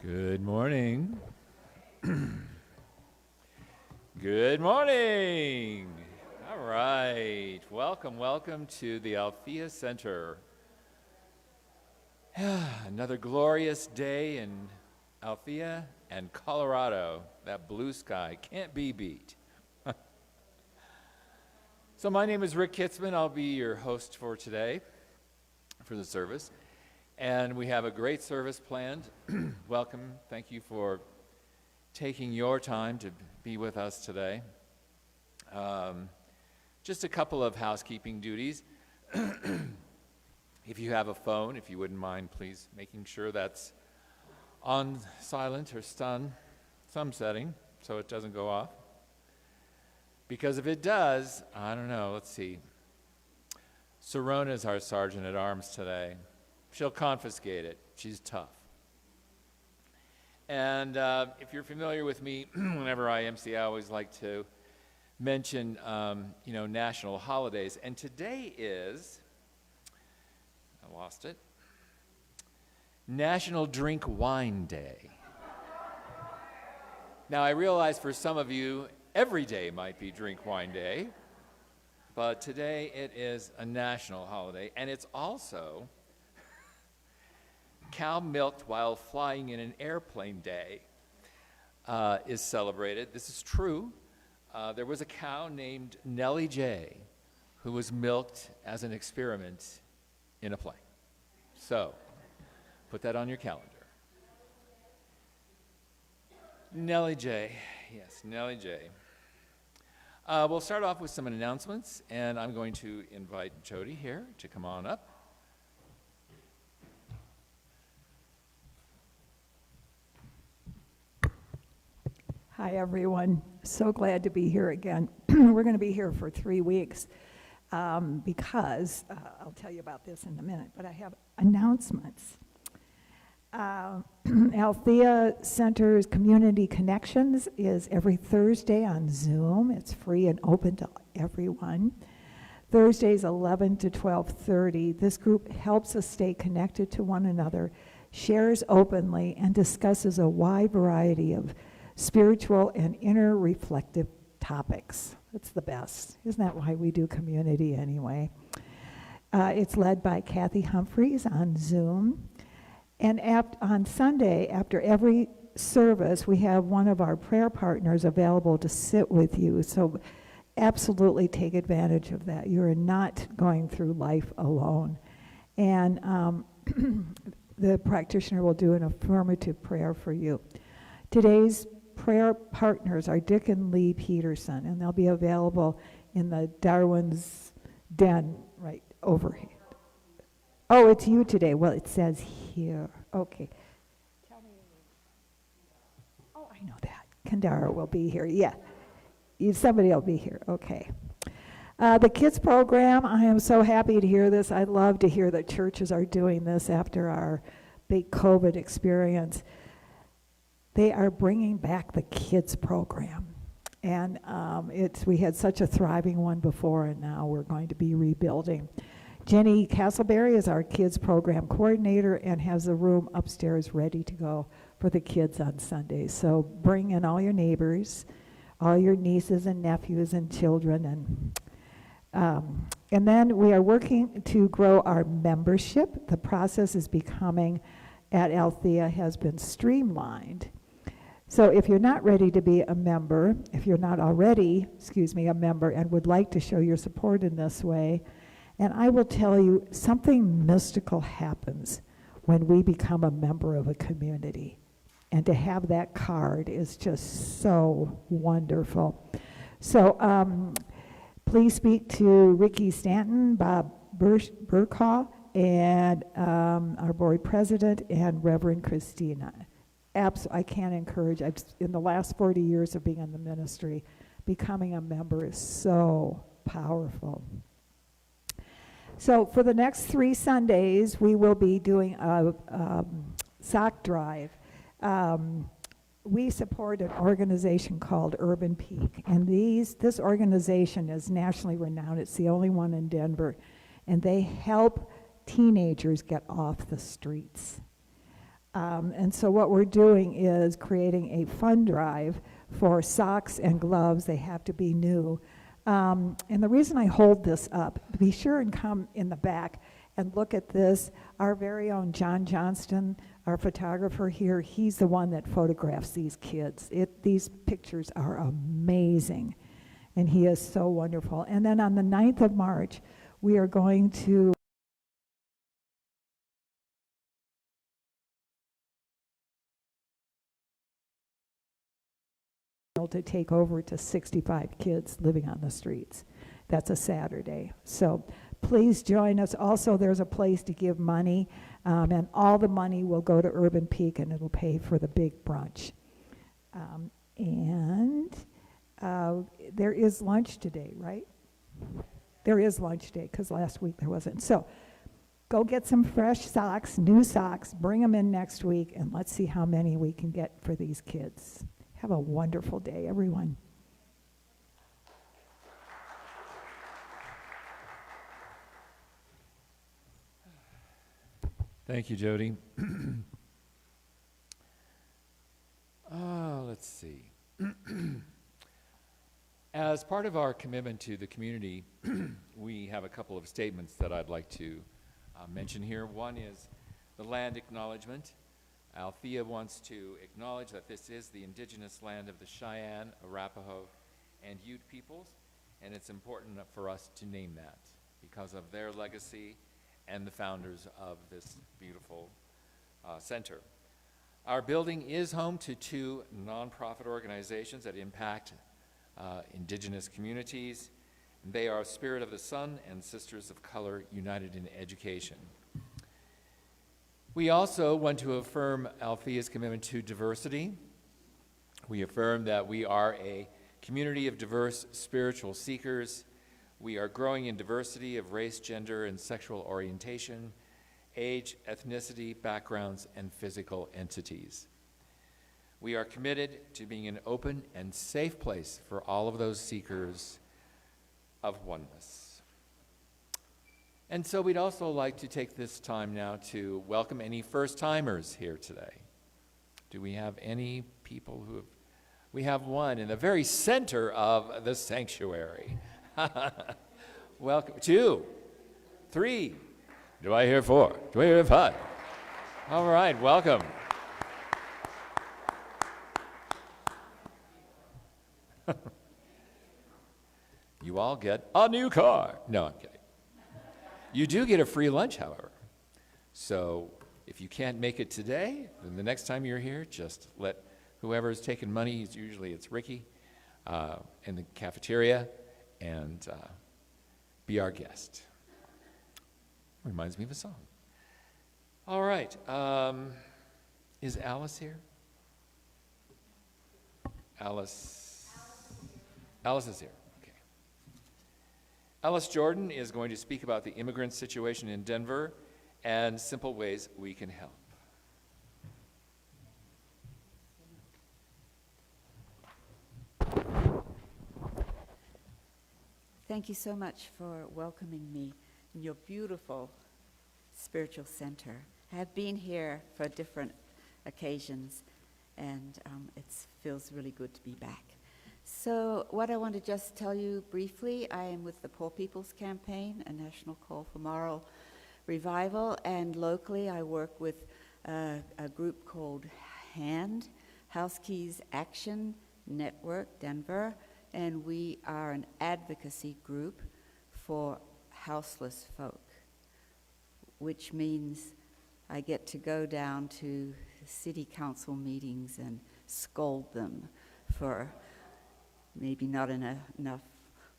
Good morning. Good morning. All right. Welcome to the Althea Center. Another glorious day in Althea and Colorado. That blue sky can't be beat. So my name is Rick Kitzman. I'll be your host for today, for the service. And we have a great service planned. Welcome. Thank you for taking your time to be with us today. Just a couple of housekeeping duties. If you have a phone, if you wouldn't mind, please making sure that's on silent or stun, some setting, so it doesn't go off. Because if it does, I don't know, let's see. Sorona is our sergeant at arms today. She'll confiscate it. She's tough. And if you're familiar with me, whenever I MC, I always like to mention, national holidays. And today is, I lost it, National Drink Wine Day. Now, I realize for some of you, every day might be Drink Wine Day, but today it is a national holiday, and it's also Cow Milked While Flying in an Airplane Day is celebrated. This is true. There was a cow named Nellie J who was milked as an experiment in a plane. So, put that on your calendar. Nellie J, yes, Nellie J. We'll start off with some announcements, and I'm going to invite Jody here to come on up. Hi, everyone. So glad to be here again. We're going to be here for 3 weeks because, I'll tell you about this in a minute, but I have announcements. Althea Center's Community Connections is every Thursday on Zoom. It's free and open to everyone. Thursdays 11 to 12:30. This group helps us stay connected to one another, shares openly, and discusses a wide variety of spiritual and inner reflective topics. That's the best. Isn't that why we do community anyway? It's led by Kathy Humphreys on Zoom. And on Sunday, after every service, we have one of our prayer partners available to sit with you. So absolutely take advantage of that. You are not going through life alone. And the practitioner will do an affirmative prayer for you. Today's prayer partners are Dick and Lee Peterson, and they'll be available in the Darwin's Den right over here. Oh, it's you today. Well, it says here. Okay. Tell me your name. Oh, I know that. Kandara will be here. Yeah. Somebody will be here. Okay. The kids program, I am so happy to hear this. I love to hear that churches are doing this after our big COVID experience. They are bringing back the kids program. And we had such a thriving one before, and now we're going to be rebuilding. Jenny Castleberry is our kids program coordinator and has a room upstairs ready to go for the kids on Sundays. So bring in all your neighbors, all your nieces and nephews and children. And then we are working to grow our membership. The process is becoming at Althea has been streamlined. So if you're not ready to be a member, if you're not already, a member and would like to show your support in this way, and I will tell you, something mystical happens when we become a member of a community. And to have that card is just so wonderful. So please speak to Ricky Stanton, Bob Burkaw, and our board president, and Reverend Christina. I can't encourage, in the last 40 years of being in the ministry, becoming a member is so powerful. So for the next 3 Sundays, we will be doing a sock drive. We support an organization called Urban Peak, and this organization is nationally renowned. It's the only one in Denver, and they help teenagers get off the streets. And so what we're doing is creating a fund drive for socks and gloves. They have to be new. And the reason I hold this up, be sure and come in the back and look at this. Our very own John Johnston, our photographer here, he's the one that photographs these kids. These pictures are amazing, and he is so wonderful. And then on the 9th of March, we are going to take over to 65 kids living on the streets. That's a Saturday. So please join us. Also, there's a place to give money, and all the money will go to Urban Peak, and it'll pay for the big brunch. There is lunch today, right? There is lunch today, because last week there wasn't. So go get some fresh socks, new socks, bring them in next week, and let's see how many we can get for these kids. Have a wonderful day, everyone. Thank you, Jody. Let's see. As part of our commitment to the community, we have a couple of statements that I'd like to mention here. One is the land acknowledgement. Althea wants to acknowledge that this is the indigenous land of the Cheyenne, Arapaho, and Ute peoples, and it's important for us to name that because of their legacy and the founders of this beautiful center. Our building is home to 2 nonprofit organizations that impact indigenous communities. They are Spirit of the Sun and Sisters of Color United in Education. We also want to affirm Althea's commitment to diversity. We affirm that we are a community of diverse spiritual seekers. We are growing in diversity of race, gender, and sexual orientation, age, ethnicity, backgrounds, and physical entities. We are committed to being an open and safe place for all of those seekers of oneness. And so we'd also like to take this time now to welcome any first-timers here today. Do we have any people who have? We have one in the very center of the sanctuary. Welcome. 2, 3. Do I hear 4? Do I hear 5? All right, welcome. You all get a new car. No, I'm kidding. You do get a free lunch, however. So if you can't make it today, then the next time you're here, just let whoever's taking money, usually it's Ricky, in the cafeteria, and be our guest. Reminds me of a song. All right. Is Alice here? Alice is here. Okay. Alice Jordan is going to speak about the immigrant situation in Denver and simple ways we can help. Thank you so much for welcoming me in your beautiful spiritual center. I have been here for different occasions, and it feels really good to be back. So what I want to just tell you briefly, I am with the Poor People's Campaign, a national call for moral revival, and locally I work with a group called HAND, House Keys Action Network Denver, and we are an advocacy group for houseless folk, which means I get to go down to city council meetings and scold them for maybe not enough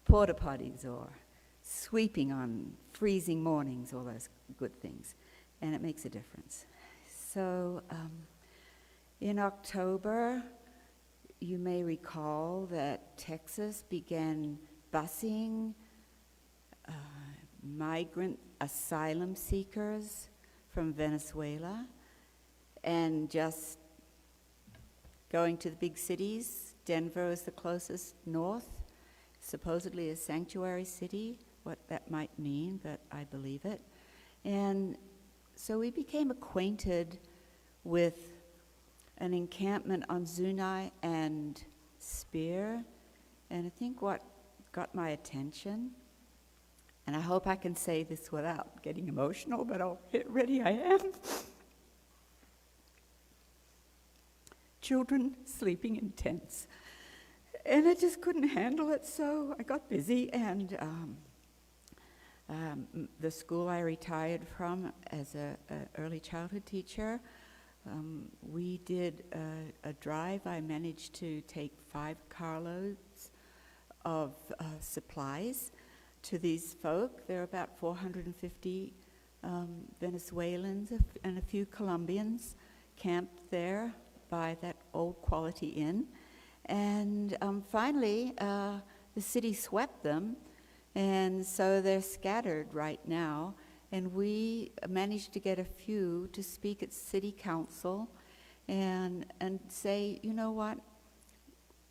porta potties or sweeping on freezing mornings, all those good things, and it makes a difference. So in October, you may recall that Texas began busing migrant asylum seekers from Venezuela and just going to the big cities. Denver is the closest north, supposedly a sanctuary city, what that might mean, but I believe it. And so we became acquainted with an encampment on Zunai and Spear. And I think what got my attention, and I hope I can say this without getting emotional, but I'll get ready, I am. Children sleeping in tents. And I just couldn't handle it, so I got busy, and the school I retired from as a early childhood teacher, we did a drive. I managed to take 5 carloads of supplies to these folk. There are about 450 Venezuelans and a few Colombians camped there by that old Quality Inn. And finally, the city swept them, and so they're scattered right now. And we managed to get a few to speak at city council and say, you know what,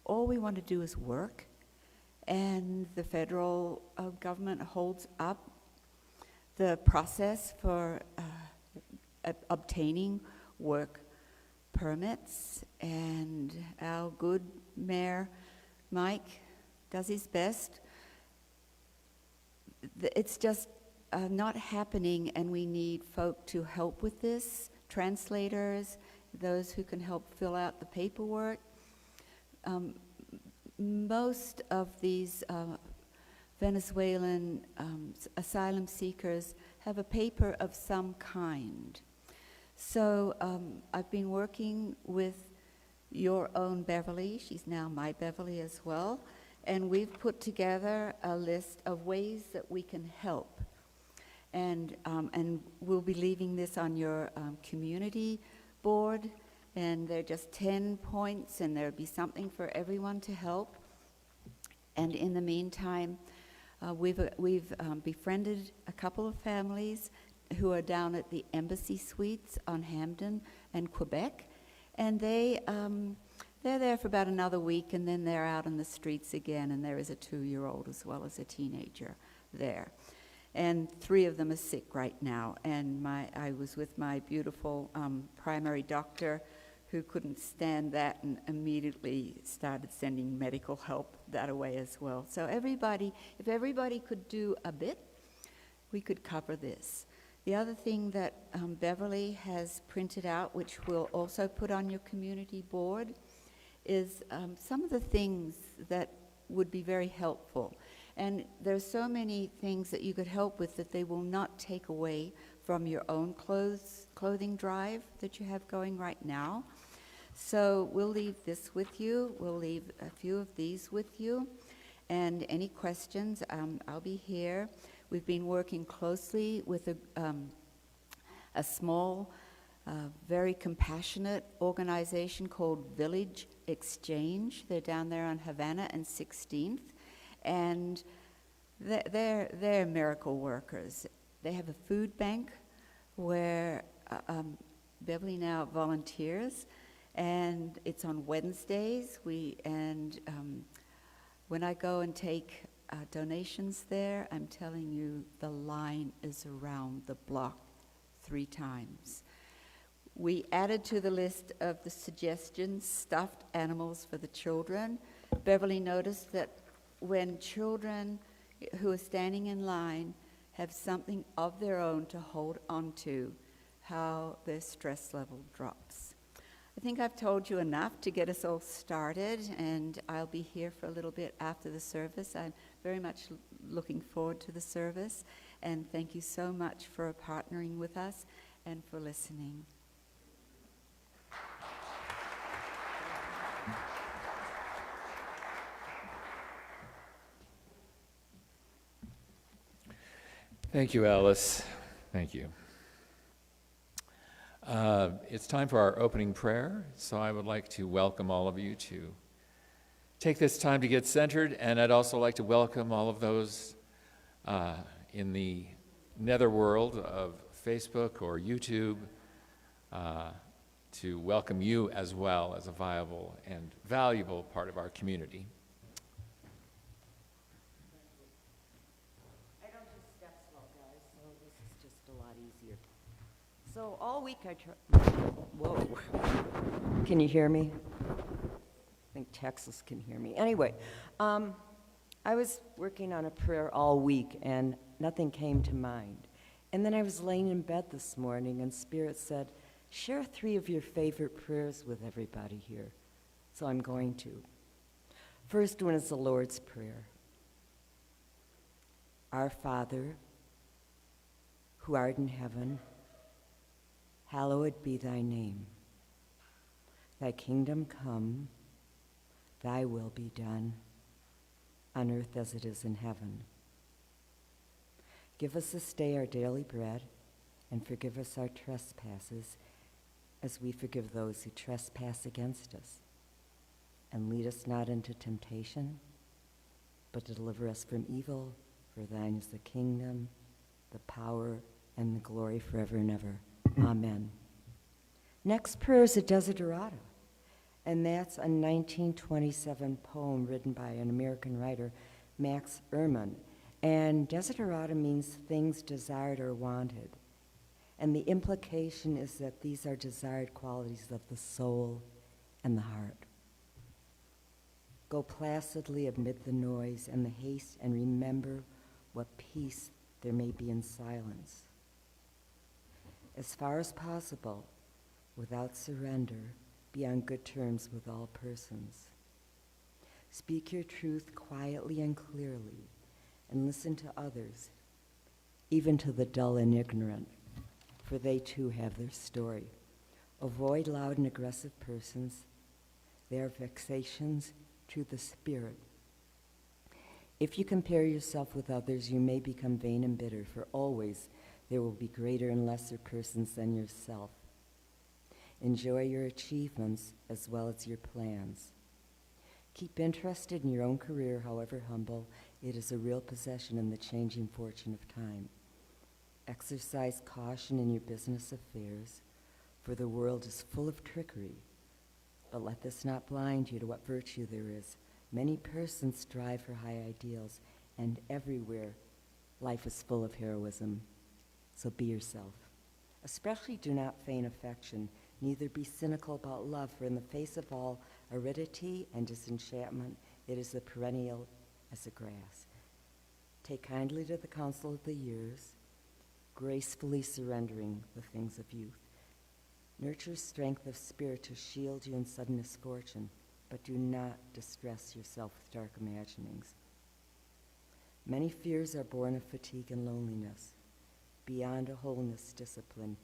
all we want to do is work. And the federal government holds up the process for obtaining work permits, and our good mayor, Mike, does his best. It's just not happening, and we need folk to help with this, translators, those who can help fill out the paperwork. Most of these Venezuelan asylum seekers have a paper of some kind. So I've been working with your own Beverly. She's now my Beverly as well. And we've put together a list of ways that we can help. And we'll be leaving this on your community board. And they're just 10 points, and there'll be something for everyone to help. And in the meantime, we've befriended a couple of families who are down at the Embassy Suites on Hampden and Quebec. And they're there for about another week, and then they're out in the streets again, and there is a 2-year-old as well as a teenager there. And 3 of them are sick right now. And I was with my beautiful primary doctor who couldn't stand that and immediately started sending medical help that away as well. So if everybody could do a bit, we could cover this. The other thing that Beverly has printed out, which we'll also put on your community board, is some of the things that would be very helpful. And there's so many things that you could help with that they will not take away from your own clothing drive that you have going right now. So we'll leave this with you. We'll leave a few of these with you. And any questions, I'll be here. We've been working closely with a small, very compassionate organization called Village Exchange. They're down there on Havana and 16th. And they're miracle workers. They have a food bank where Beverly now volunteers, and it's on Wednesdays. When I go and take donations there, I'm telling you, the line is around the block 3 times. We added to the list of the suggestions stuffed animals for the children. Beverly noticed that when children who are standing in line have something of their own to hold on to, how their stress level drops. I think I've told you enough to get us all started, and I'll be here for a little bit after the service. I'm very much looking forward to the service, and thank you so much for partnering with us and for listening. Thank you, Alice. Thank you. It's time for our opening prayer, so I would like to welcome all of you to take this time to get centered, and I'd also like to welcome all of those in the netherworld of Facebook or YouTube to welcome you as well as a viable and valuable part of our community. So all week whoa. Can you hear me? I think Texas can hear me. Anyway, I was working on a prayer all week and nothing came to mind. And then I was laying in bed this morning and Spirit said, share 3 of your favorite prayers with everybody here. So I'm going to. First one is the Lord's Prayer. Our Father, who art in heaven, hallowed be thy name. Thy kingdom come, thy will be done, on earth as it is in heaven. Give us this day our daily bread, and forgive us our trespasses, as we forgive those who trespass against us. And lead us not into temptation, but deliver us from evil, for thine is the kingdom, the power, and the glory forever and ever. Amen. Next prayer is a Desiderata, and that's a 1927 poem written by an American writer, Max Ehrmann. And Desiderata means things desired or wanted. And the implication is that these are desired qualities of the soul and the heart. Go placidly amid the noise and the haste, and remember what peace there may be in silence. As far as possible, without surrender, be on good terms with all persons. Speak your truth quietly and clearly, and listen to others, even to the dull and ignorant, for they too have their story. Avoid loud and aggressive persons. They are vexations to the spirit. If you compare yourself with others, you may become vain and bitter, for always there will be greater and lesser persons than yourself. Enjoy your achievements as well as your plans. Keep interested in your own career, however humble. It is a real possession in the changing fortune of time. Exercise caution in your business affairs, for the world is full of trickery. But let this not blind you to what virtue there is. Many persons strive for high ideals, and everywhere life is full of heroism. So be yourself. Especially do not feign affection, neither be cynical about love, for in the face of all aridity and disenchantment, it is as perennial as the grass. Take kindly to the counsel of the years, gracefully surrendering the things of youth. Nurture strength of spirit to shield you in sudden misfortune, but do not distress yourself with dark imaginings. Many fears are born of fatigue and loneliness. Beyond a wholeness discipline,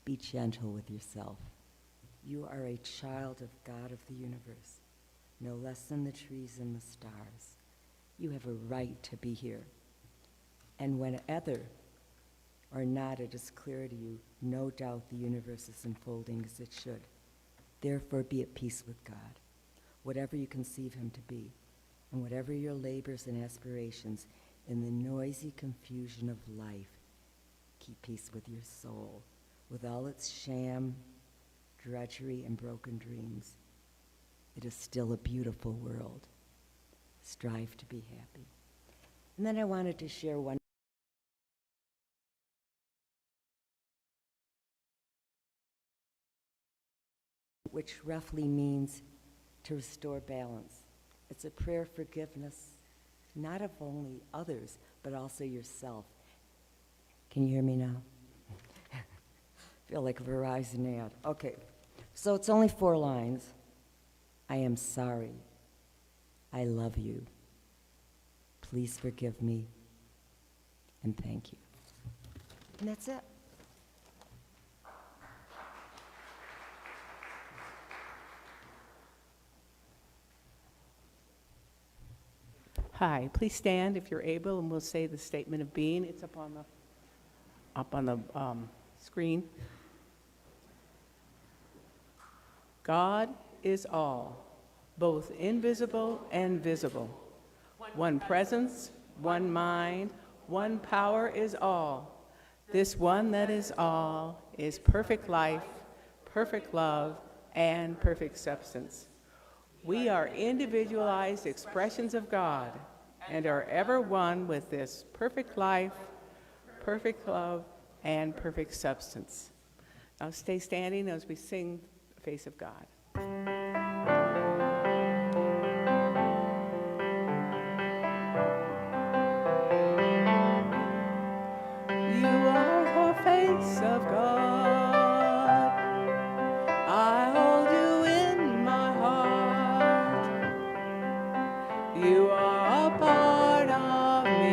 be gentle with yourself. You are a child of God of the universe, no less than the trees and the stars. You have a right to be here. And whenever or not it is clear to you, no doubt the universe is unfolding as it should. Therefore, be at peace with God, whatever you conceive him to be, and whatever your labors and aspirations, in the noisy confusion of life, keep peace with your soul, with all its sham, drudgery, and broken dreams. It is still a beautiful world. Strive to be happy. And then I wanted to share one which roughly means to restore balance. It's a prayer of forgiveness, not of only others, but also yourself. Can you hear me now? Feel like a Verizon ad. Okay, so it's only 4 lines. I am sorry. I love you. Please forgive me, and thank you. And that's it. Hi, please stand if you're able, and we'll say the statement of being. It's up on the screen. God is all, both invisible and visible. One presence, one mind, one power is all. This one that is all is perfect life, perfect love, and perfect substance. We are individualized expressions of God and are ever one with this perfect life, perfect love, and perfect substance. Stay standing as we sing Face of God. You are the face of God. I hold you in my heart. You are a part of me.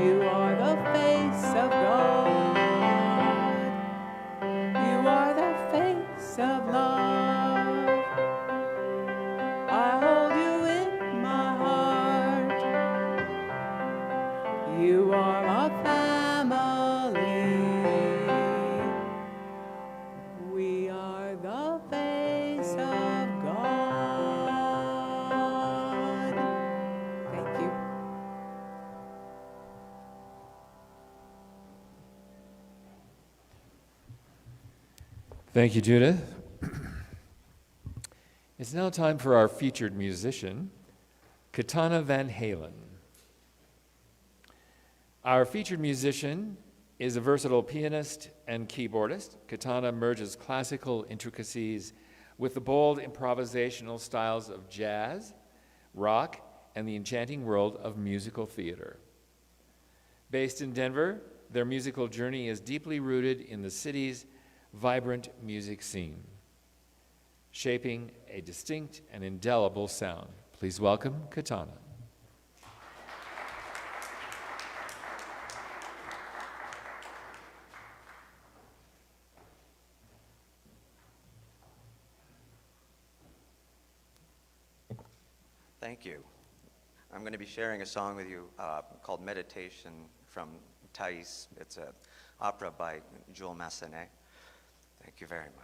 You are the face of God. You are the face of love. I hold you in my heart. You are a family. We are the face of God. Thank you. Thank you, Judith. It's now time for our featured musician, Katana Van Valen. Our featured musician is a versatile pianist and keyboardist. Katana merges classical intricacies with the bold improvisational styles of jazz, rock, and the enchanting world of musical theater. Based in Denver, their musical journey is deeply rooted in the city's vibrant music scene, shaping a distinct and indelible sound. Please welcome Katana. Thank you. I'm going to be sharing a song with you called Meditation from Thais. It's an opera by Jules Massenet. Thank you very much.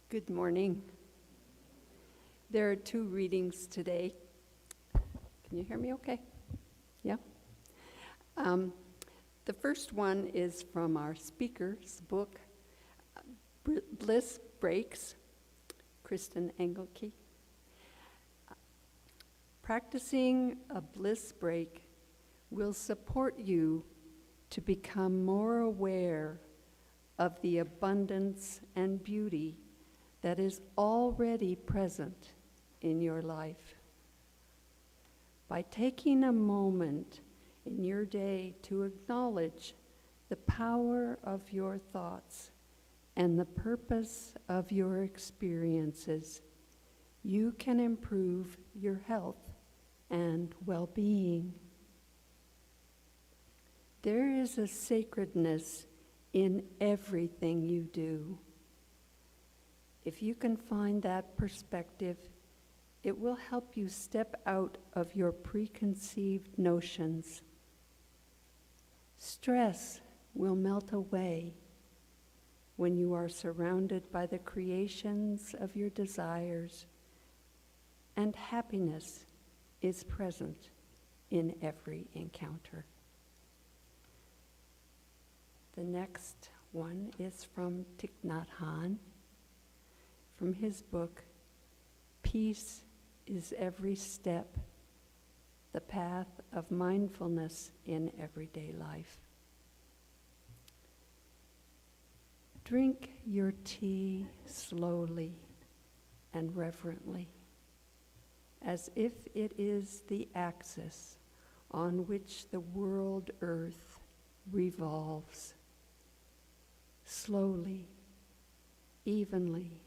Good morning. There are 2 readings today. Can you hear me okay? Yeah? The first one is from our speaker's book, Bliss Breaks, Kristen Engelke. Practicing a bliss break will support you to become more aware of the abundance and beauty that is already present in your life. By taking a moment in your day to acknowledge the power of your thoughts and the purpose of your experiences, you can improve your health and well-being. There is a sacredness in everything you do. If you can find that perspective, it will help you step out of your preconceived notions. Stress will melt away when you are surrounded by the creations of your desires, and happiness is present in every encounter. The next one is from Thich Nhat Hanh, from his book, Peace is Every Step, the Path of Mindfulness in Everyday Life. Drink your tea slowly and reverently, as if it is the axis on which the world Earth revolves. Slowly, evenly,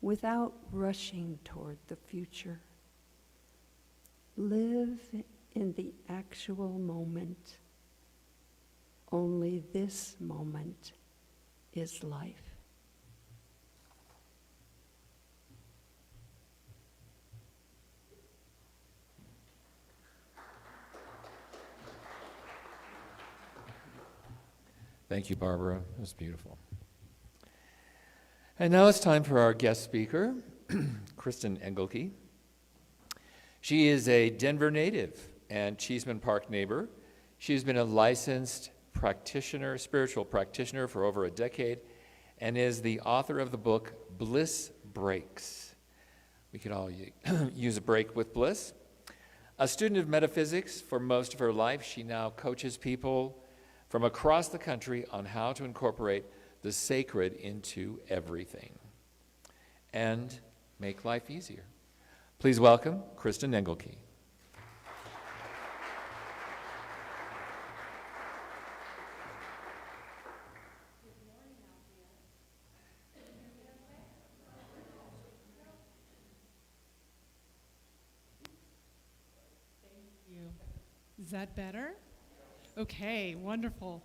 without rushing toward the future. Live in the actual moment. Only this moment is life. Thank you, Barbara. That was beautiful. And now it's time for our guest speaker, Kristen Engelke. She is a Denver native and Cheeseman Park neighbor. She's been a licensed practitioner, spiritual practitioner for over a decade, and is the author of the book Bliss Breaks. We could all use a break with Bliss. A student of metaphysics for most of her life, she now coaches people from across the country on how to incorporate the sacred into everything and make life easier. Please welcome Kristen Engelke. Is that better? Okay, wonderful.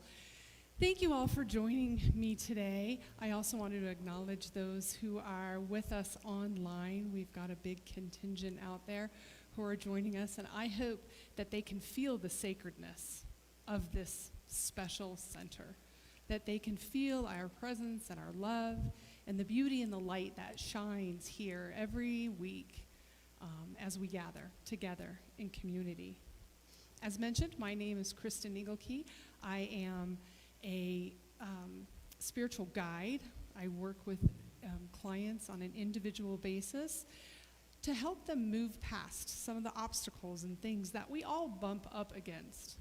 Thank you all for joining me today. I also wanted to acknowledge those who are with us online. We've got a big contingent out there who are joining us, and I hope that they can feel the sacredness of this special center, that they can feel our presence and our love and the beauty and the light that shines here every week as we gather together in community. As mentioned, my name is Kristen Engelke. I am a spiritual guide. I work with clients on an individual basis to help them move past some of the obstacles and things that we all bump up against.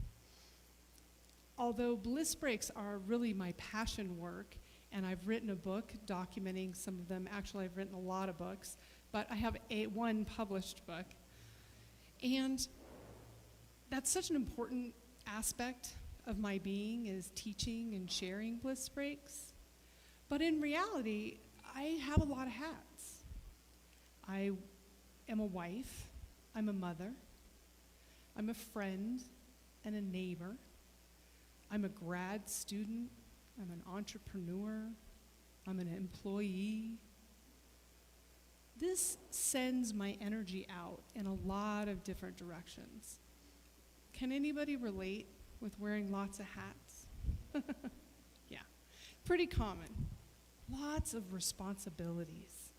Although Bliss Breaks are really my passion work, and I've written a book documenting some of them. Actually, I've written a lot of books, but I have one published book. And that's such an important aspect of my being, is teaching and sharing Bliss Breaks. But in reality, I have a lot of hats. I am a wife, I'm a mother, I'm a friend and a neighbor, I'm a grad student, I'm an entrepreneur, I'm an employee. This sends my energy out in a lot of different directions. Can anybody relate with wearing lots of hats? Yeah, pretty common. lots of responsibilities.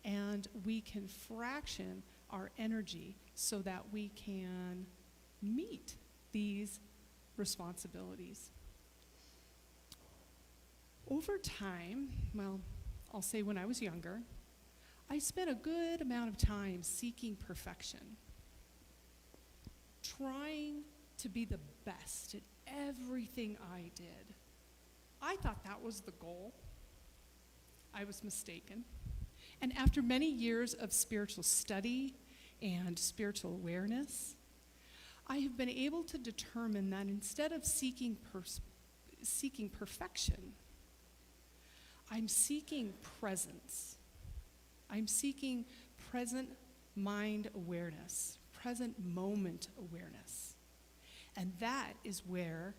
And we can fraction our energy so that we can meet these responsibilities. Over time, well, I'll say when I was younger, I spent a good amount of time seeking perfection, trying to be the best at everything I did. I thought that was the goal. I was mistaken. And after many years of spiritual study and spiritual awareness, I have been able to determine that instead of seeking perfection, I'm seeking presence. I'm seeking present mind awareness, present moment awareness. And that is where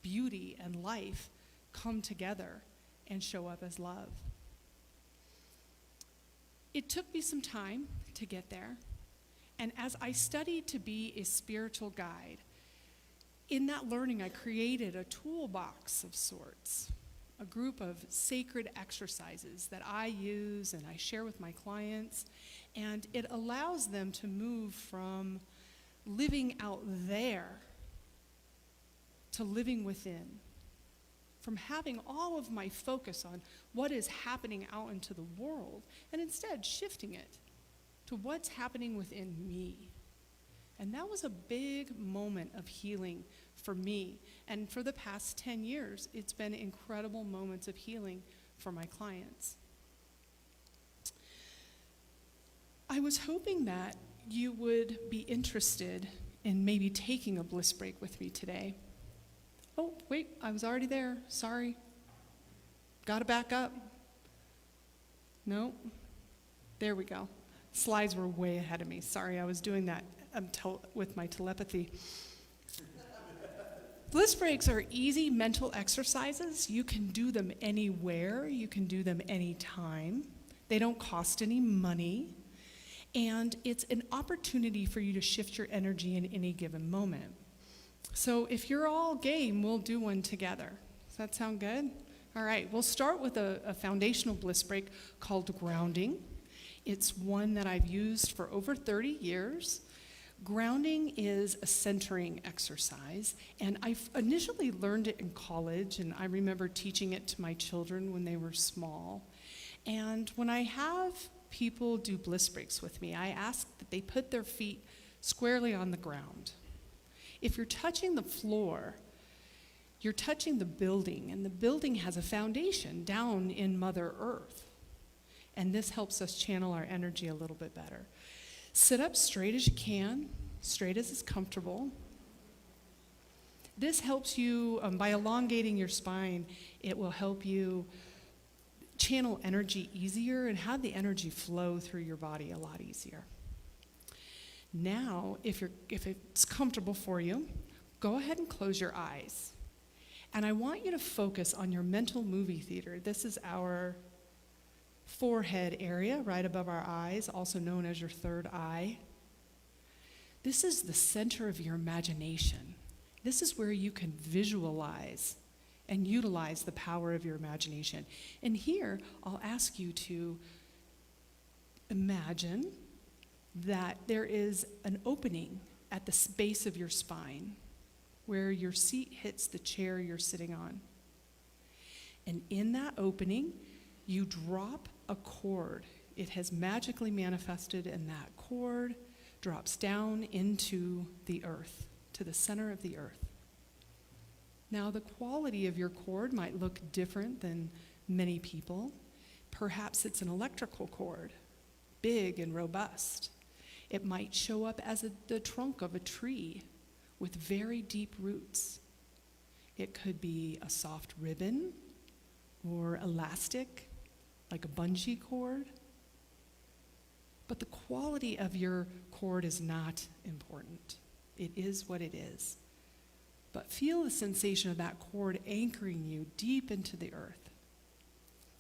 beauty and life come together and show up as love. It took me some time to get there. And as I studied to be a spiritual guide, in that learning I created a toolbox of sorts, a group of sacred exercises that I use and I share with my clients, and it allows them to move from living out there to living within, from having all of my focus on what is happening out into the world, and instead shifting it to what's happening within me. And that was a big moment of healing for me. And for the past 10 years, it's been incredible moments of healing for my clients. I was hoping that you would be interested in maybe taking a bliss break with me today. Oh, wait, I was already there. Sorry. Gotta back up. No. There we go. Slides were way ahead of me. Sorry, I was doing that with my telepathy. Bliss breaks are easy mental exercises. You can do them anywhere. You can do them anytime. They don't cost any money. And it's an opportunity for you to shift your energy in any given moment. So if you're all game, we'll do one together. Does that sound good? All right, we'll start with a foundational bliss break called grounding. It's one that I've used for over 30 years. Grounding is a centering exercise, and I initially learned it in college, and I remember teaching it to my children when they were small. And when I have people do bliss breaks with me, I ask that they put their feet squarely on the ground. If you're touching the floor, you're touching the building, and the building has a foundation down in Mother Earth. And this helps us channel our energy a little bit better. Sit up straight as you can, straight as is comfortable. This helps you, by elongating your spine, it will help you channel energy easier and have the energy flow through your body a lot easier. Now, if it's comfortable for you, go ahead and close your eyes. And I want you to focus on your mental movie theater. This is our forehead area right above our eyes, also known as your third eye. This is the center of your imagination. This is where you can visualize and utilize the power of your imagination. And here, I'll ask you to imagine that there is an opening at the base of your spine where your seat hits the chair you're sitting on. And in that opening, you drop a cord. It has magically manifested, and that cord drops down into the earth, to the center of the earth. Now, the quality of your cord might look different than many people. Perhaps it's an electrical cord, big and robust. It might show up as the trunk of a tree with very deep roots. It could be a soft ribbon or elastic, like a bungee cord. But the quality of your cord is not important. It is what it is. But feel the sensation of that cord anchoring you deep into the earth.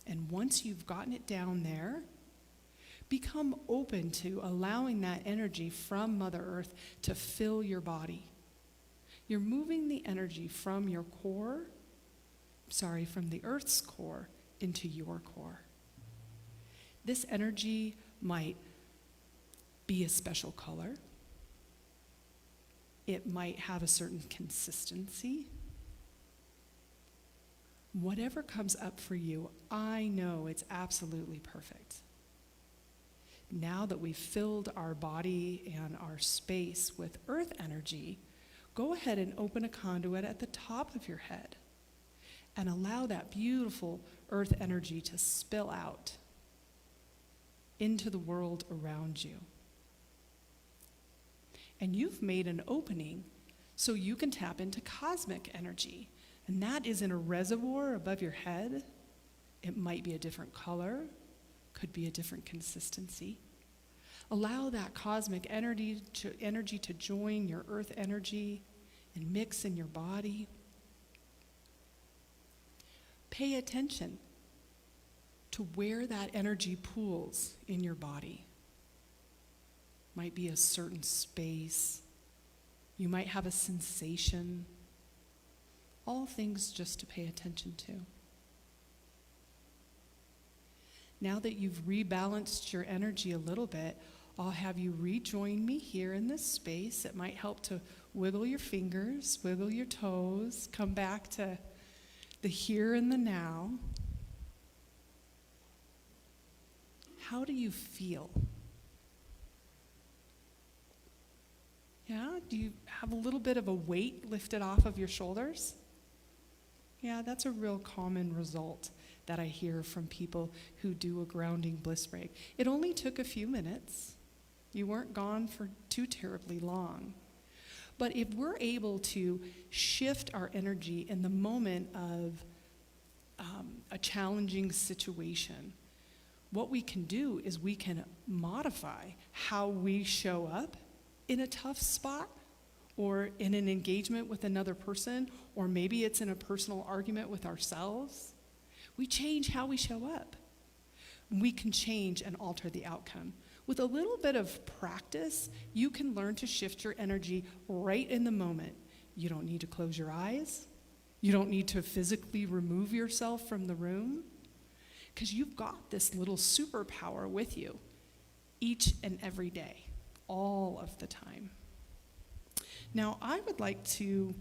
And once you've gotten it down there, become open to allowing that energy from Mother Earth to fill your body. You're moving the energy from your core, from the Earth's core, into your core. This energy might be a special color. It might have a certain consistency. Whatever comes up for you, I know it's absolutely perfect. Now that we've filled our body and our space with earth energy, go ahead and open a conduit at the top of your head and allow that beautiful earth energy to spill out into the world around you. And you've made an opening so you can tap into cosmic energy. And that is in a reservoir above your head. It might be a different color, could be a different consistency. Allow that cosmic energy to join your earth energy and mix in your body. Pay attention to where that energy pools in your body. Might be a certain space. You might have a sensation. All things just to pay attention to. Now that you've rebalanced your energy a little bit, I'll have you rejoin me here in this space. It might help to wiggle your fingers, wiggle your toes, come back to the here and the now. How do you feel? Yeah, do you have a little bit of a weight lifted off of your shoulders? Yeah, that's a real common result that I hear from people who do a grounding bliss break. It only took a few minutes. You weren't gone for too terribly long. But if we're able to shift our energy in the moment of a challenging situation, what we can do is we can modify how we show up in a tough spot or in an engagement with another person, or maybe it's in a personal argument with ourselves. We change how we show up. We can change and alter the outcome. With a little bit of practice, you can learn to shift your energy right in the moment. You don't need to close your eyes. You don't need to physically remove yourself from the room, because you've got this little superpower with you each and every day, all of the time. Now, I would like to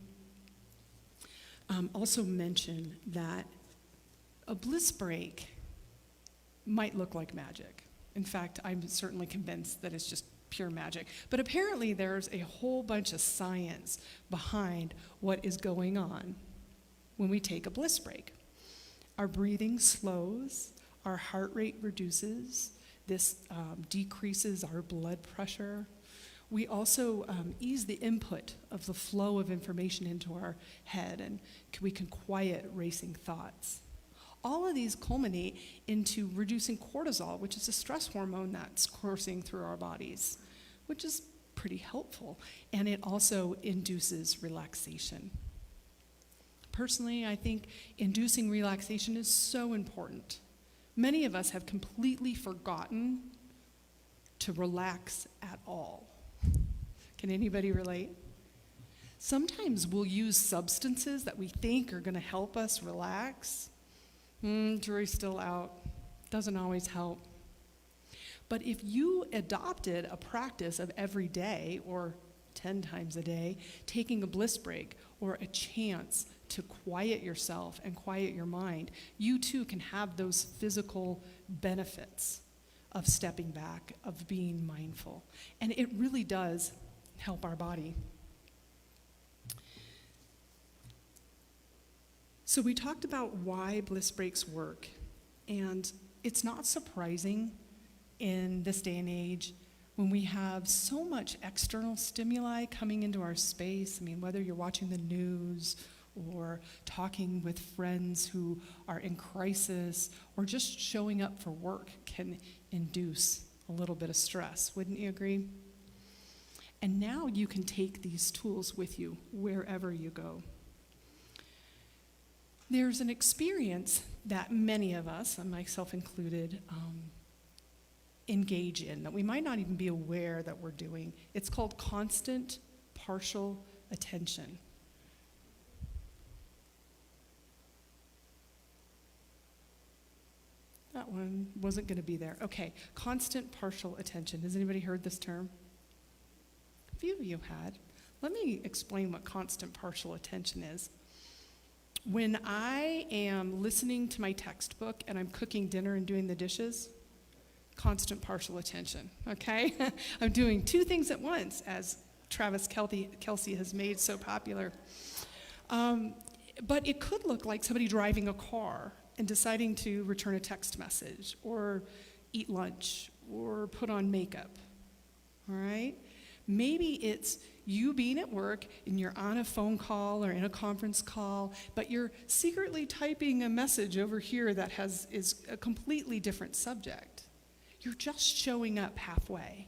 also mention that a bliss break might look like magic. In fact, I'm certainly convinced that it's just pure magic. But apparently there's a whole bunch of science behind what is going on when we take a bliss break. Our breathing slows, our heart rate reduces, this decreases our blood pressure. We also ease the input of the flow of information into our head, and we can quiet racing thoughts. All of these culminate into reducing cortisol, which is a stress hormone that's coursing through our bodies, which is pretty helpful. And it also induces relaxation. Personally, I think inducing relaxation is so important. Many of us have completely forgotten to relax at all. Can anybody relate? Sometimes we'll use substances that we think are going to help us relax. Jury's still out. Doesn't always help. But if you adopted a practice of every day, or 10 times a day, taking a bliss break or a chance to quiet yourself and quiet your mind, you too can have those physical benefits of stepping back, of being mindful. And it really does help our body. So we talked about why bliss breaks work, and it's not surprising in this day and age when we have so much external stimuli coming into our space. I mean, whether you're watching the news or talking with friends who are in crisis or just showing up for work can induce a little bit of stress. Wouldn't you agree? And now you can take these tools with you wherever you go. There's an experience that many of us, and myself included, engage in that we might not even be aware that we're doing. It's called constant partial attention. That one wasn't going to be there. Okay, constant partial attention. Has anybody heard this term? A few of you had. Let me explain what constant partial attention is. When I am listening to my textbook and I'm cooking dinner and doing the dishes, constant partial attention, okay? I'm doing two things at once, as Travis Kelce has made so popular. But it could look like somebody driving a car and deciding to return a text message or eat lunch or put on makeup, all right? Maybe it's you being at work and you're on a phone call or in a conference call, but you're secretly typing a message over here that is a completely different subject. You're just showing up halfway.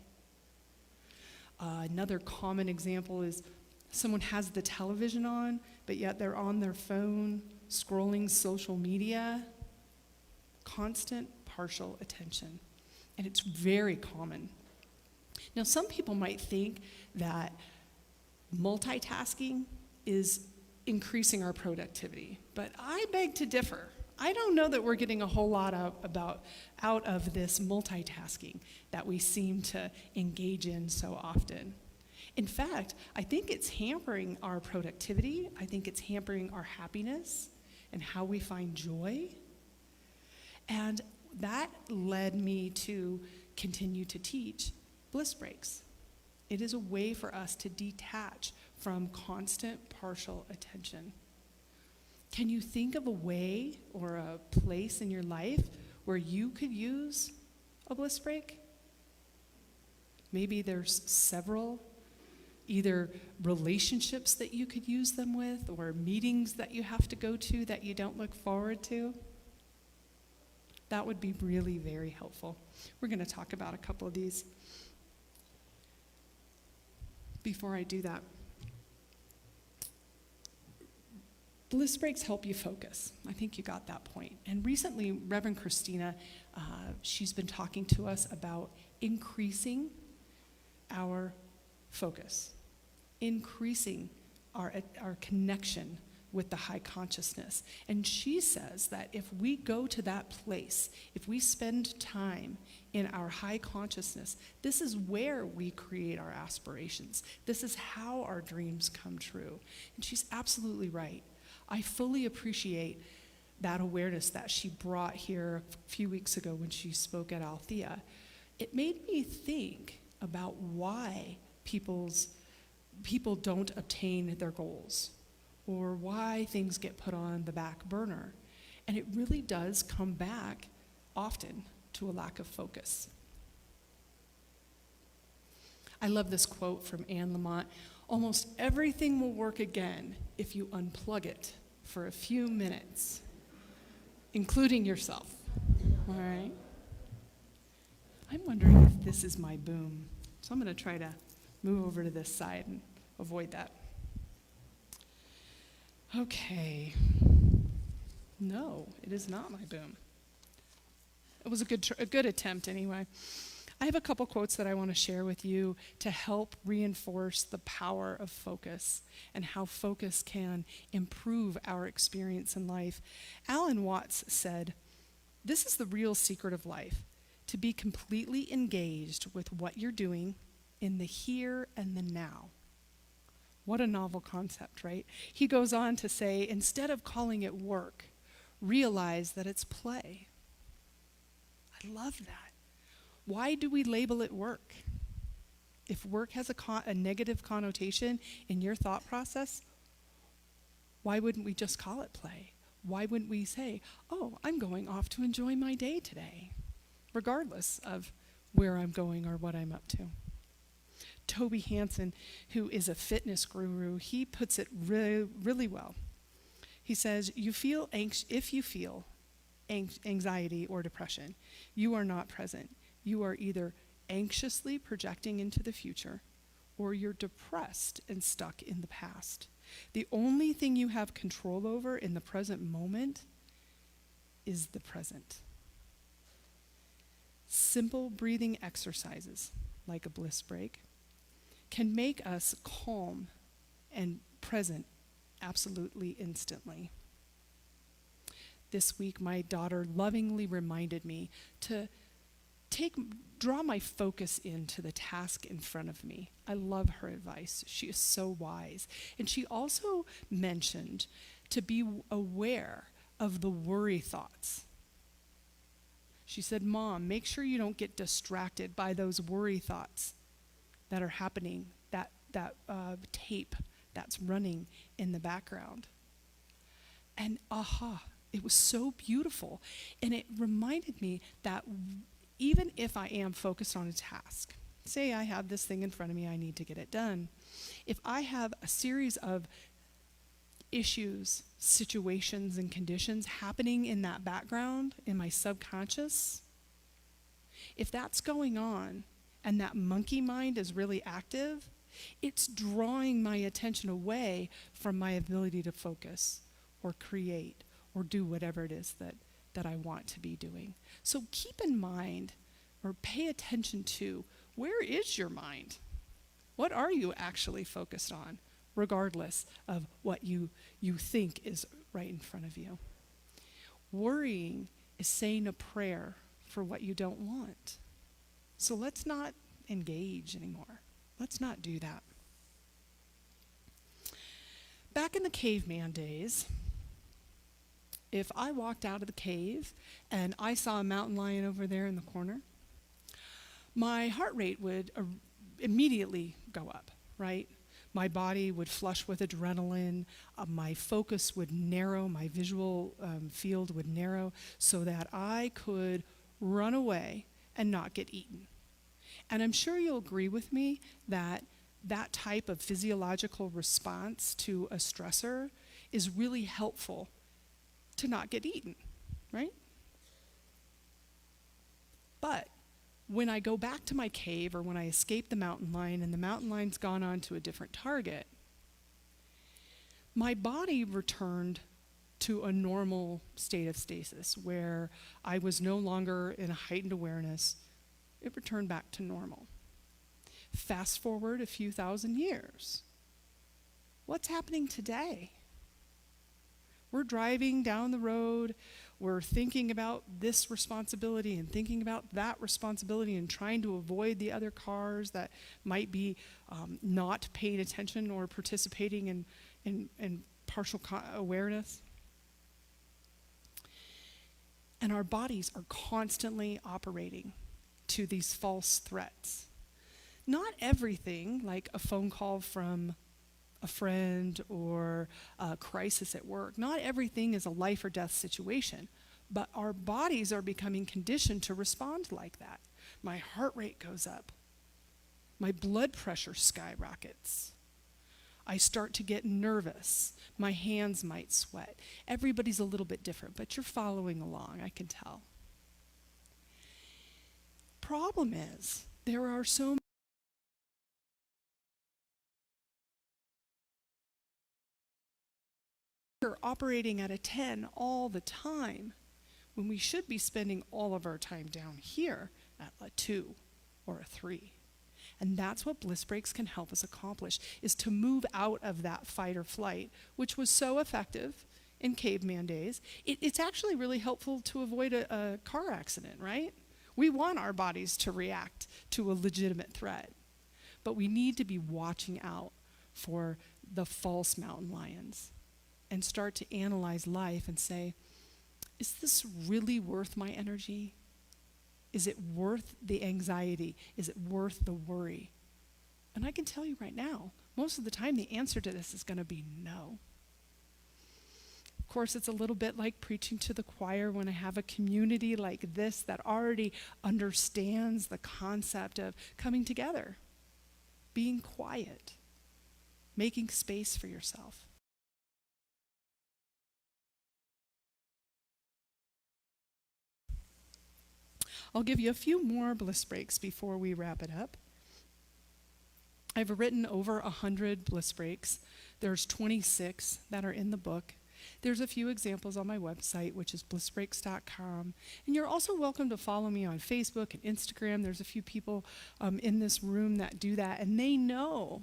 Another common example is someone has the television on, but yet they're on their phone, scrolling social media. Constant partial attention. And it's very common. Now, some people might think that multitasking is increasing our productivity, but I beg to differ. I don't know that we're getting a whole lot out of this multitasking that we seem to engage in so often. In fact, I think it's hampering our productivity. I think it's hampering our happiness and how we find joy. And that led me to continue to teach Bliss Breaks. It is a way for us to detach from constant partial attention. Can you think of a way or a place in your life where you could use a bliss break? Maybe there's several, either relationships that you could use them with or meetings that you have to go to that you don't look forward to. That would be really very helpful. We're going to talk about a couple of these. Before I do that, bliss breaks help you focus. I think you got that point. And recently, Reverend Christina, she's been talking to us about increasing our focus, increasing our connection with the high consciousness. And she says that if we go to that place, if we spend time in our high consciousness, this is where we create our aspirations. This is how our dreams come true. And she's absolutely right. I fully appreciate that awareness that she brought here a few weeks ago when she spoke at Althea. It made me think about why people don't obtain their goals, or why things get put on the back burner. And it really does come back often to a lack of focus. I love this quote from Anne Lamott. Almost everything will work again if you unplug it for a few minutes, including yourself. All right? I'm wondering if this is my boom. So I'm going to try to move over to this side and avoid that. Okay. No, it is not my boom. It was a good attempt anyway. I have a couple quotes that I want to share with you to help reinforce the power of focus and how focus can improve our experience in life. Alan Watts said, "This is the real secret of life, to be completely engaged with what you're doing in the here and the now." What a novel concept, right? He goes on to say, instead of calling it work, realize that it's play. I love that. Why do we label it work? If work has a negative connotation in your thought process, why wouldn't we just call it play? Why wouldn't we say, oh, I'm going off to enjoy my day today, regardless of where I'm going or what I'm up to? Toby Hansen, who is a fitness guru, he puts it really, really well. He says, if you feel anxiety or depression, you are not present. You are either anxiously projecting into the future, or you're depressed and stuck in the past. The only thing you have control over in the present moment is the present. Simple breathing exercises, like a bliss break, can make us calm and present absolutely instantly. this week, my daughter lovingly reminded me to draw my focus into the task in front of me. I love her advice. She is so wise. And she also mentioned to be aware of the worry thoughts. She said, Mom, make sure you don't get distracted by those worry thoughts that are happening, that tape that's running in the background. And it was so beautiful. And it reminded me that even if I am focused on a task, say I have this thing in front of me, I need to get it done. If I have a series of issues, situations, and conditions happening in that background, in my subconscious, if that's going on and that monkey mind is really active, it's drawing my attention away from my ability to focus or create or do whatever it is that I want to be doing. So keep in mind or pay attention to, where is your mind? What are you actually focused on, regardless of what you think is right in front of you? Worrying is saying a prayer for what you don't want. So let's not engage anymore. Let's not do that. Back in the caveman days, if I walked out of the cave and I saw a mountain lion over there in the corner, my heart rate would immediately go up, right? My body would flush with adrenaline, my focus would narrow, my visual field would narrow so that I could run away and not get eaten. And I'm sure you'll agree with me that that type of physiological response to a stressor is really helpful to not get eaten, right? But when I go back to my cave, or when I escape the mountain lion and the mountain lion's gone on to a different target, my body returned to a normal state of stasis where I was no longer in a heightened awareness. It returned back to normal. Fast forward a few thousand years. What's happening today? We're driving down the road, we're thinking about this responsibility and thinking about that responsibility and trying to avoid the other cars that might be not paying attention or participating in partial awareness. And our bodies are constantly operating to these false threats. Not everything, like a phone call from a friend or a crisis at work, not everything is a life or death situation, but our bodies are becoming conditioned to respond like that. My heart rate goes up. My blood pressure skyrockets. I start to get nervous. My hands might sweat. Everybody's a little bit different, but you're following along, I can tell. Problem is, there are so we're operating at a 10 all the time when we should be spending all of our time down here at a 2 or a 3. And that's what Bliss Breaks can help us accomplish, is to move out of that fight or flight, which was so effective in caveman days. It's actually really helpful to avoid a car accident, right? We want our bodies to react to a legitimate threat, but we need to be watching out for the false mountain lions and start to analyze life and say, is this really worth my energy? Is it worth the anxiety? Is it worth the worry? And I can tell you right now, most of the time the answer to this is going to be no. Of course, it's a little bit like preaching to the choir when I have a community like this that already understands the concept of coming together, being quiet, making space for yourself. I'll give you a few more Bliss Breaks before we wrap it up. I've written over 100 Bliss Breaks. There's 26 that are in the book. There's a few examples on my website, which is blissbreaks.com. And you're also welcome to follow me on Facebook and Instagram. There's a few people in this room that do that, and they know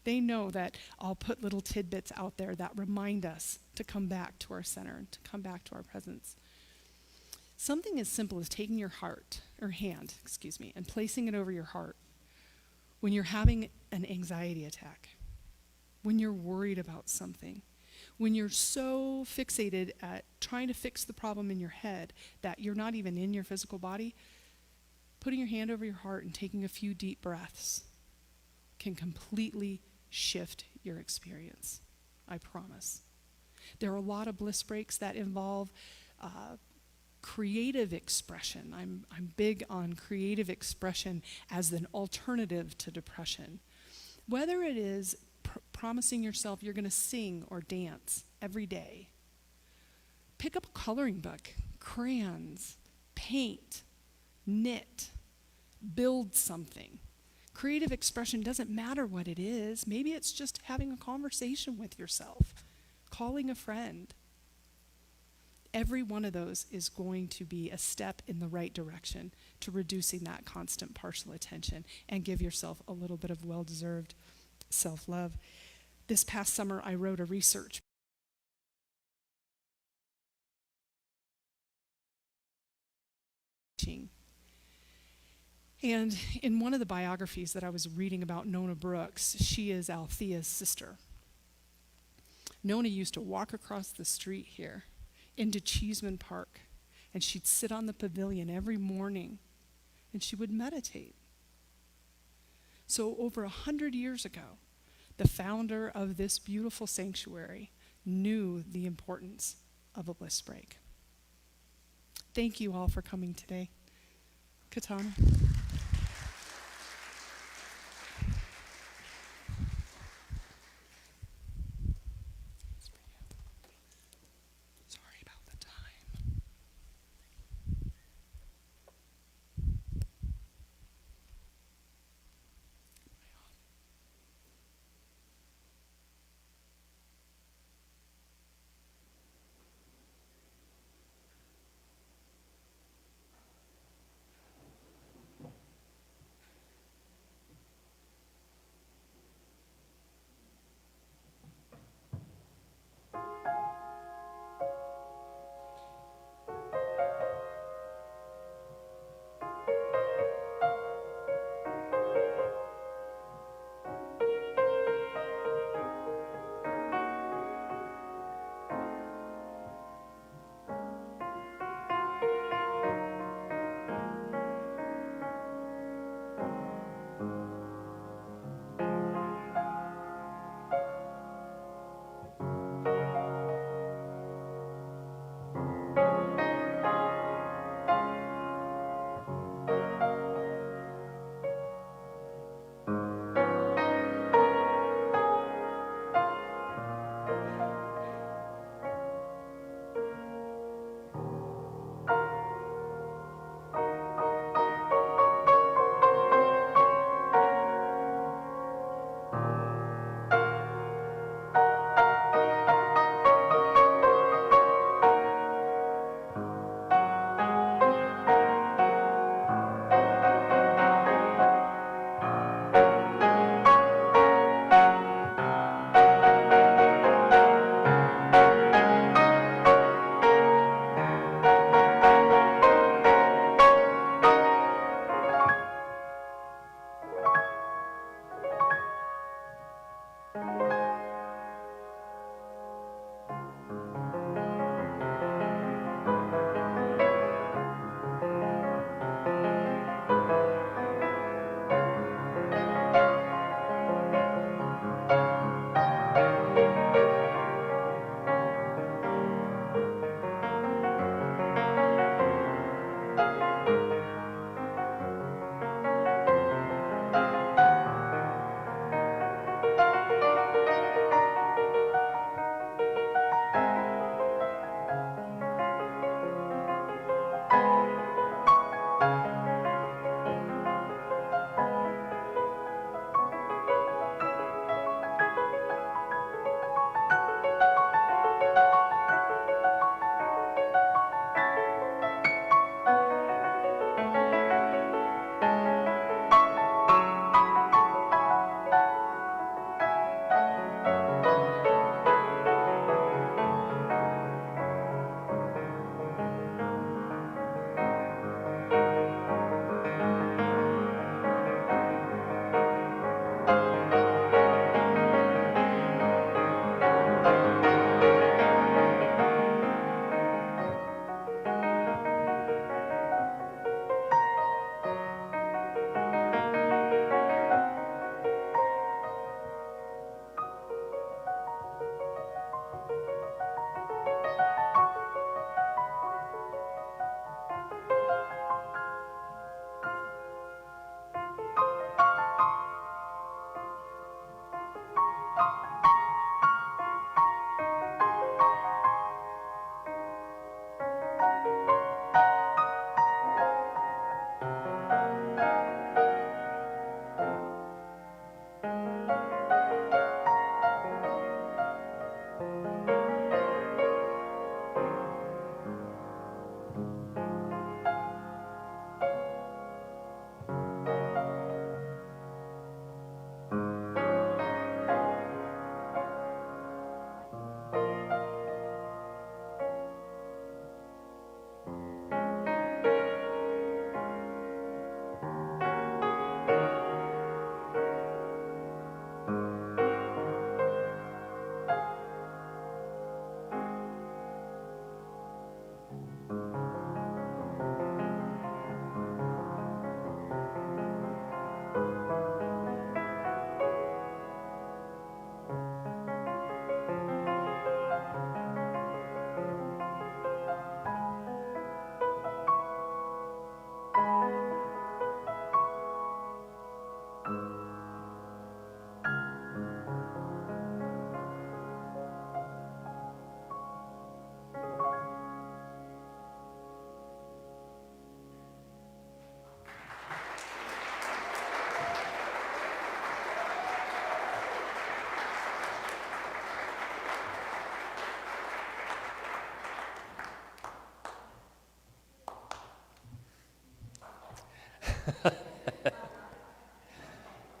They know that I'll put little tidbits out there that remind us to come back to our center and to come back to our presence. Something as simple as taking your hand, and placing it over your heart when you're having an anxiety attack, when you're worried about something, when you're so fixated at trying to fix the problem in your head that you're not even in your physical body, putting your hand over your heart and taking a few deep breaths can completely shift your experience. I promise. There are a lot of bliss breaks that involve creative expression. I'm big on creative expression as an alternative to depression. Whether it is promising yourself you're going to sing or dance every day, pick up a coloring book, crayons, paint, knit, build something. Creative expression doesn't matter what it is. Maybe it's just having a conversation with yourself, calling a friend. Every one of those is going to be a step in the right direction to reducing that constant partial attention and give yourself a little bit of well-deserved self-love. This past summer, I wrote a research and in one of the biographies that I was reading about Nona Brooks, she is Althea's sister. Nona used to walk across the street here into Cheeseman Park, and she'd sit on the pavilion every morning, and she would meditate. So over 100 years ago, the founder of this beautiful sanctuary knew the importance of a bliss break. Thank you all for coming today. Katana. Sorry about the time.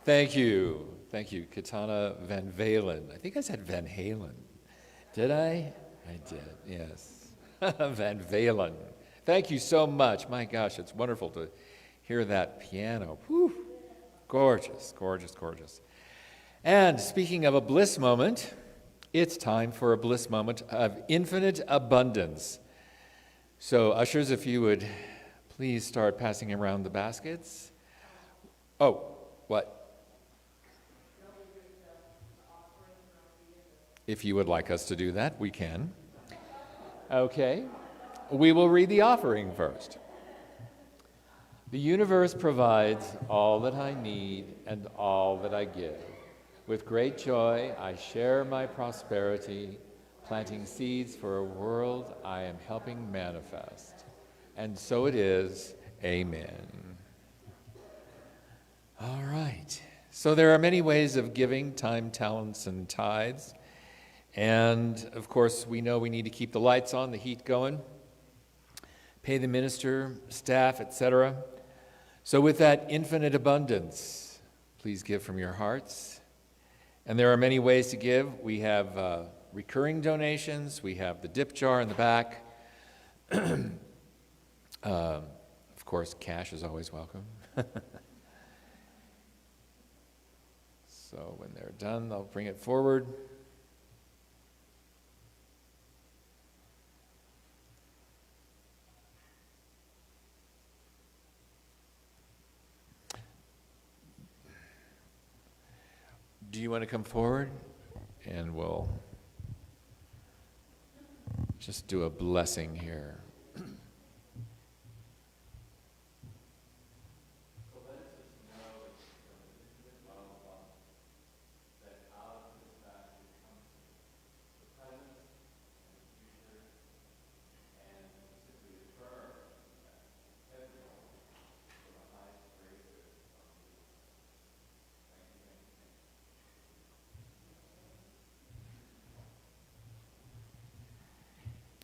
Thank you. Thank you, Katana Van Valen. I think I said Van Halen. Did I? I did, yes. Van Valen. Thank you so much. My gosh, it's wonderful to hear that piano. Whew. Gorgeous, gorgeous, gorgeous. And speaking of a bliss moment, it's time for a bliss moment of infinite abundance. So, ushers, if you would please start passing around the baskets. Oh, what? If you would like us to do that, we can. Okay. We will read the offering first. The universe provides all that I need and all that I give. With great joy, I share my prosperity, planting seeds for a world I am helping manifest. And so it is. Amen. All right. So there are many ways of giving: time, talents, and tithes. And, of course, we know we need to keep the lights on, the heat going, pay the minister, staff, etc. So with that infinite abundance, please give from your hearts. And there are many ways to give. We have recurring donations. We have the dip jar in the back. Of course, cash is always welcome. So when they're done, they'll bring it forward. Do you want to come forward? And we'll just do a blessing here.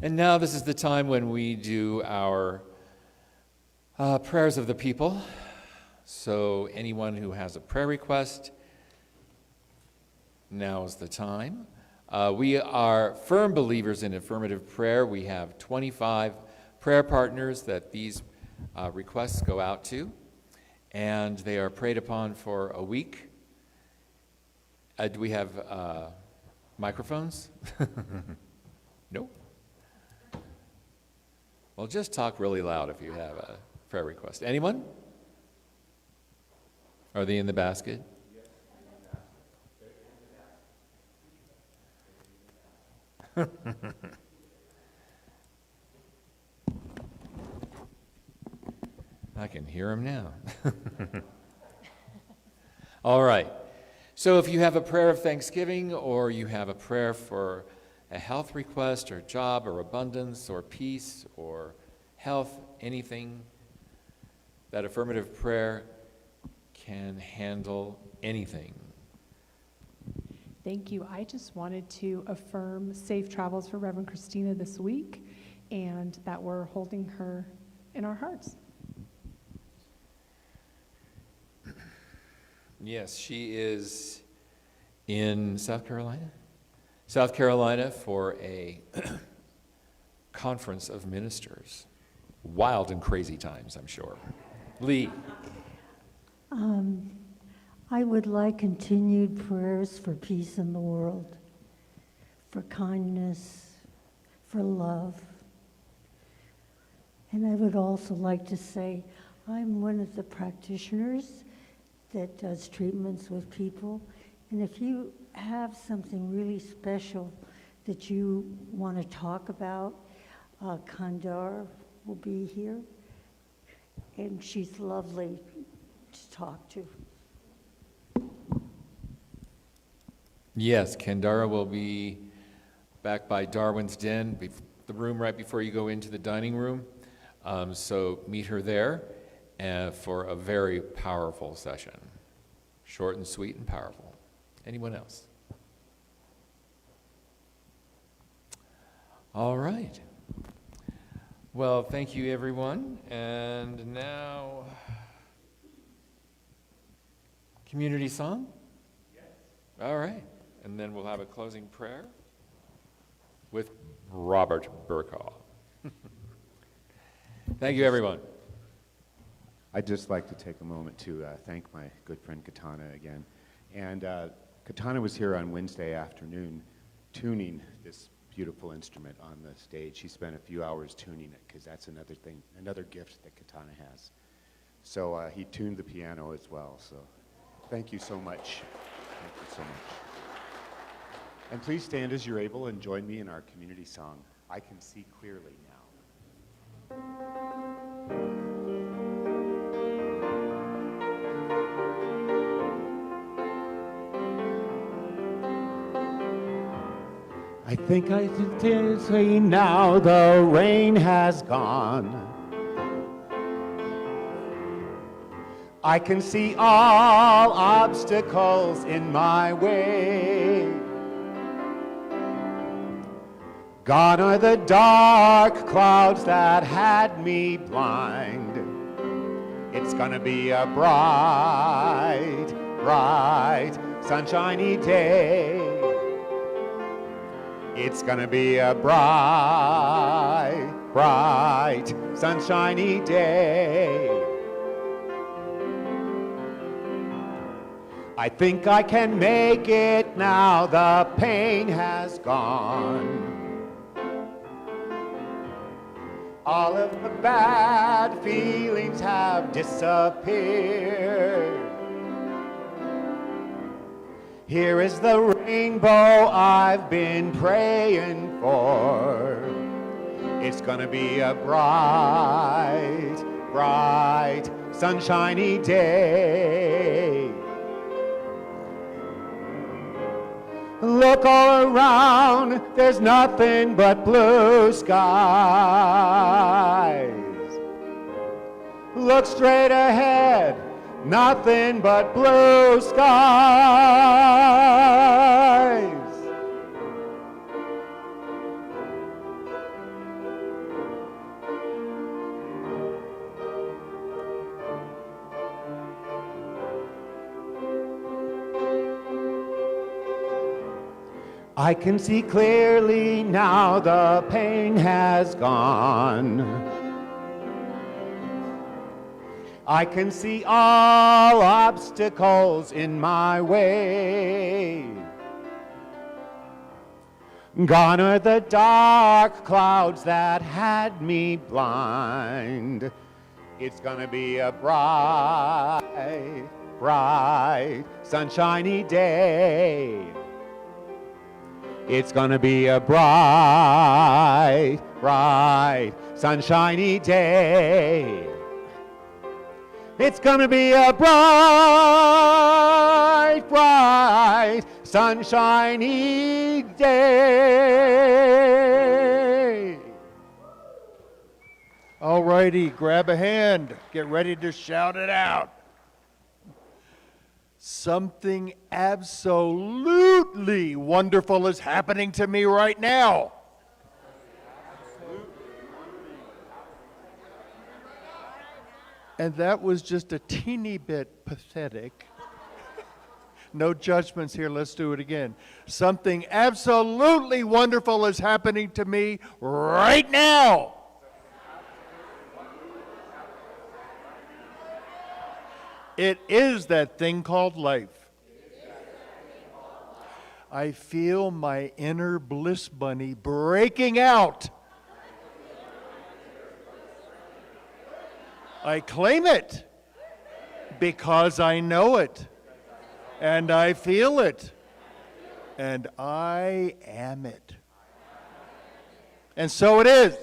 And now this is the time when we do our prayers of the people. So anyone who has a prayer request, now is the time. We are firm believers in affirmative prayer. We have 25 prayer partners that these requests go out to, and they are prayed upon for a week. Do we have microphones? Nope. Well, just talk really loud if you have a prayer request. Anyone? Are they in the basket? I can hear them now. All right. So if you have a prayer of thanksgiving, or you have a prayer for a health request or job or abundance or peace or health, anything, that affirmative prayer can handle anything. Thank you. I just wanted to affirm safe travels for Reverend Christina this week, and that we're holding her in our hearts. Yes, she is in South Carolina? South Carolina for a conference of ministers. Wild and crazy times, I'm sure. Lee. I would like continued prayers for peace in the world, for kindness, for love. And I would also like to say I'm one of the practitioners that does treatments with people. And if you have something really special that you want to talk about, Kandar will be here, and she's lovely to talk to. Yes, Kendara will be back by Darwin's Den, the room right before you go into the dining room. So meet her there for a very powerful session. Short and sweet and powerful. Anyone else? All right. Well, thank you, everyone. And now community song? Yes. All right. And then we'll have a closing prayer with Robert Burkaw. Thank you, everyone. I'd just like to take a moment to thank my good friend Katana again. And Katana was here on Wednesday afternoon tuning this beautiful instrument on the stage. She spent a few hours tuning it because that's another thing, another gift that Katana has. So he tuned the piano as well. So thank you so much. Thank you so much. And please stand as you're able and join me in our community song, I Can See Clearly Now. I think I can see now the rain has gone. I can see all obstacles in my way. Gone are the dark clouds that had me blind. It's gonna be a bright, bright, sunshiny day. It's gonna be a bright, bright, sunshiny day. I think I can make it now, the pain has gone. All of the bad feelings have disappeared. Here is the rainbow I've been praying for. It's gonna be a bright, bright, sunshiny day. Look all around, there's nothing but blue skies. Look straight ahead, nothing but blue skies. I can see clearly now, the pain has gone. I can see all obstacles in my way. Gone are the dark clouds that had me blind. It's gonna be a bright, bright, sunshiny day. It's gonna be a bright, bright, sunshiny day. It's gonna be a bright, bright, sunshiny day. All righty, grab a hand. Get ready to shout it out. Something absolutely wonderful is happening to me right now. And that was just a teeny bit pathetic. No judgments here, let's do it again. Something absolutely wonderful is happening to me right now. It is that thing called life. I feel my inner bliss bunny breaking out. I claim it because I know it, and I feel it, and I am it. And so it is.